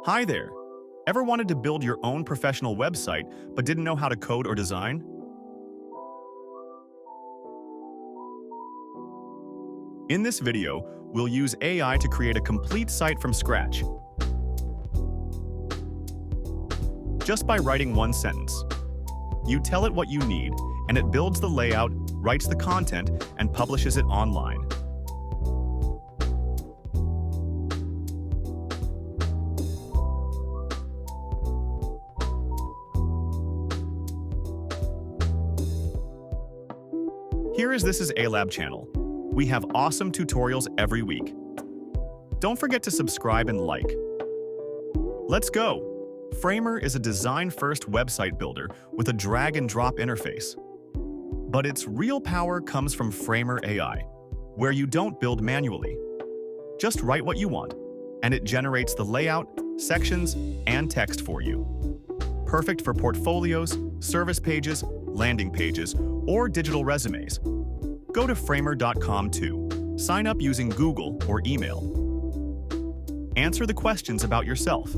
Hi there! Ever wanted to build your own professional website but didn't know how to code or design? In this video, we'll use AI to create a complete site from scratch. Just by writing one sentence. You tell it what you need, and it builds the layout, writes the content, and publishes it online. This is Ailab channel. We have awesome tutorials every week. Don't forget to subscribe and like. Let's go! Framer is a design-first website builder with a drag-and-drop interface. But its real power comes from Framer AI, where you don't build manually. Just write what you want, and it generates the layout, sections, and text for you. Perfect for portfolios, service pages, landing pages, or digital resumes. Go to framer.com to sign up using Google or email. Answer the questions about yourself.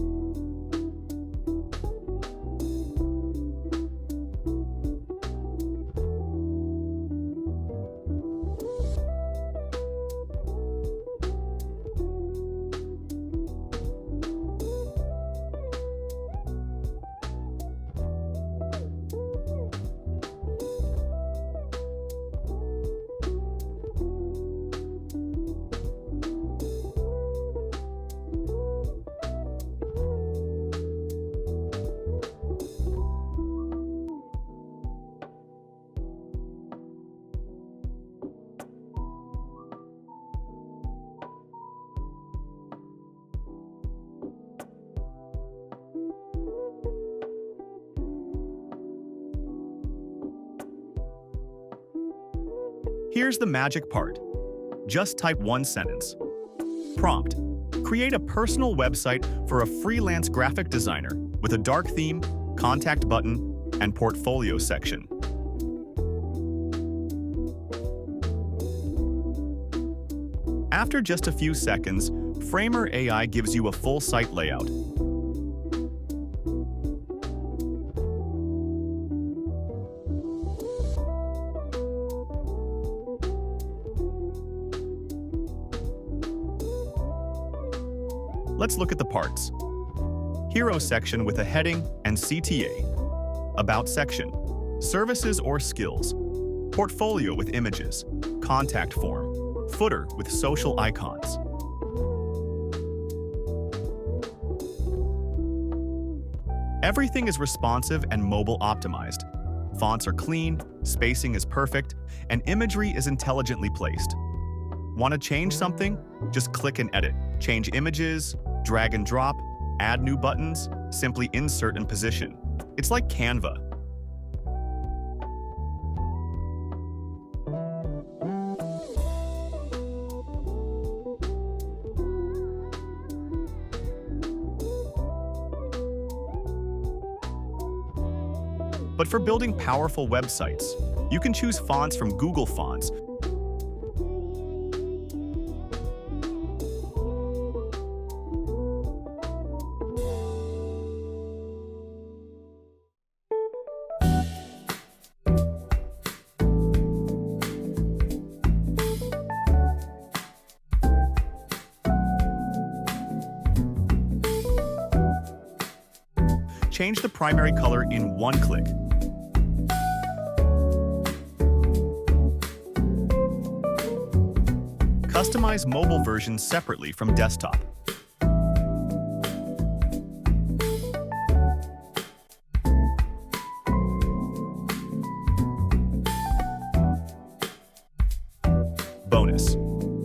Here's the magic part. Just type one sentence. Prompt: create a personal website for a freelance graphic designer with a dark theme, contact button, and portfolio section. After just a few seconds, Framer AI gives you a full site layout. Let's look at the parts. Hero section with a heading and CTA. About section. Services or skills. Portfolio with images. Contact form. Footer with social icons. Everything is responsive and mobile optimized. Fonts are clean, spacing is perfect, and imagery is intelligently placed. Want to change something? Just click and edit. Change images, drag and drop, add new buttons, simply insert and position. It's like Canva. But for building powerful websites, you can choose fonts from Google Fonts. Change the primary color in one click. Customize mobile versions separately from desktop. Bonus: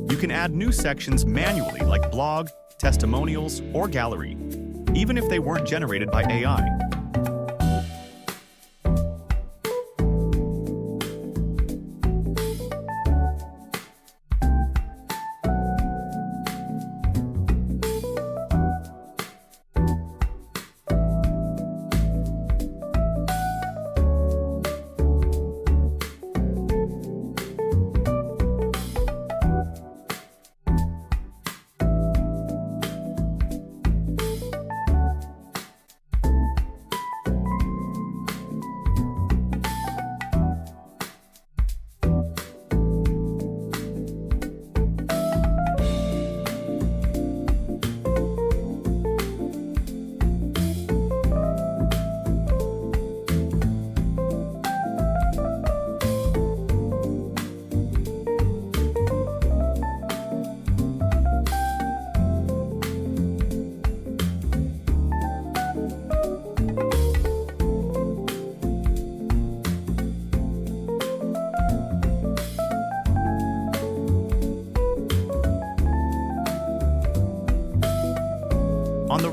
you can add new sections manually like blog, testimonials, or gallery, even if they weren't generated by AI.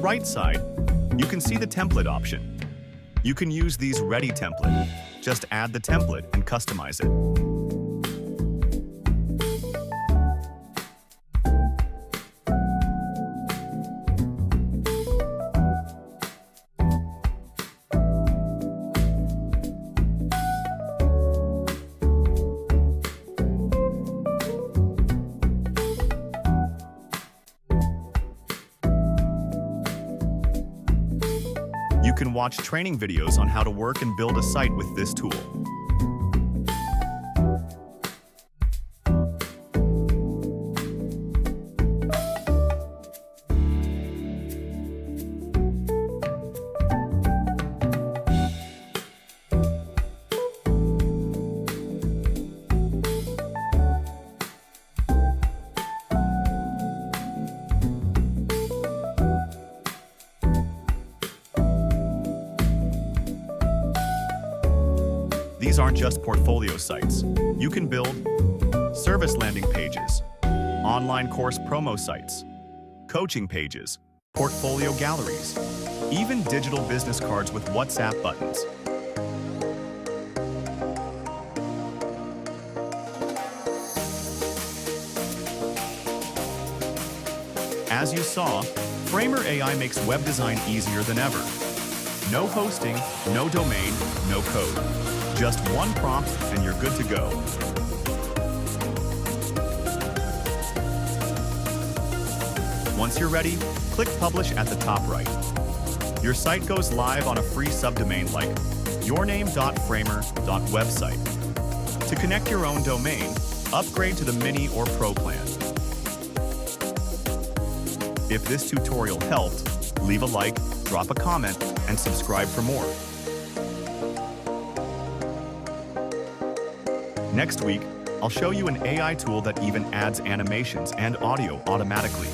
right side, you can see the template option. You can use these ready template. Just add the template and customize it. You can watch training videos on how to work and build a site with this tool. These aren't just portfolio sites. You can build service landing pages, online course promo sites, coaching pages, portfolio galleries, even digital business cards with WhatsApp buttons. As you saw, Framer AI makes web design easier than ever. No hosting, no domain, no code. Just one prompt and you're good to go. Once you're ready, click Publish at the top right. Your site goes live on a free subdomain like yourname.framer.website. To connect your own domain, upgrade to the Mini or Pro plan. If this tutorial helped, leave a like, drop a comment, and subscribe for more. Next week, I'll show you an AI tool that even adds animations and audio automatically.